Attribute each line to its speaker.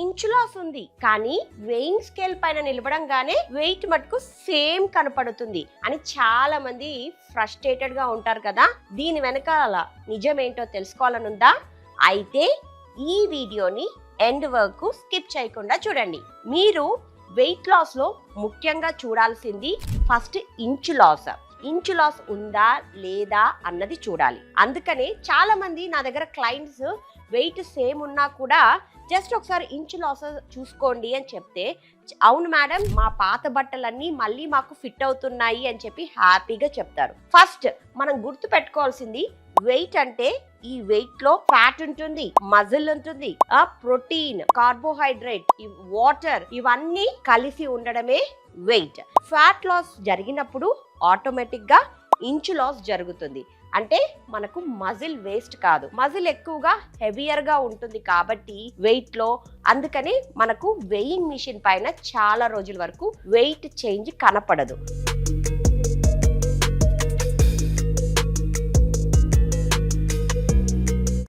Speaker 1: Inch loss ఉంది, కానీ weighing scale పైన నిలబడంగానే వెయిట్ మటుకు సేమ్ కనపడుతుంది అని చాలా మంది ఫ్రస్ట్రేటెడ్ గా ఉంటారు కదా. దీని వెనకాల నిజమేంటో తెలుసుకోవాలనుందా? అయితే ఈ వీడియోని ఎండ్ వరకు స్కిప్ చేయకుండా చూడండి. మీరు వెయిట్ లాస్ లో ముఖ్యంగా చూడాల్సింది first inch loss. Inch loss ఉందా లేదా అన్నది చూడాలి. అందుకనే చాలా మంది నా దగ్గర క్లయింట్స్ వెయిట్ సేమ్ ఉన్నా కూడా జస్ట్ ఒకసారి ఇంచు లాస్ చూసుకోండి అని చెప్తే, అవును మేడం, మా పాత బట్టలన్నీ మళ్ళీ మాకు ఫిట్ అవుతున్నాయి అని చెప్పి హ్యాపీగా చెప్తారు. ఫస్ట్ మనం గుర్తు పెట్టుకోవాల్సింది, వెయిట్ అంటే ఈ వెయిట్ లో ఫ్యాట్ ఉంటుంది, మజిల్ ఉంటుంది, ప్రోటీన్, కార్బోహైడ్రేట్, వాటర్ ఇవన్నీ కలిసి ఉండడమే వెయిట్. ఫ్యాట్ లాస్ జరిగినప్పుడు ఆటోమేటిక్ గా ఇంచు లాస్ జరుగుతుంది. అంటే మనకు మజిల్ వేస్ట్ కాదు, మజిల్ ఎక్కువగా హెవియర్ గా ఉంటుంది కాబట్టి వెయిట్ లో. అందుకని మనకు వెయింగ్ మిషన్ పైన చాలా రోజుల వరకు వెయిట్ చేంజ్ కనపడదు.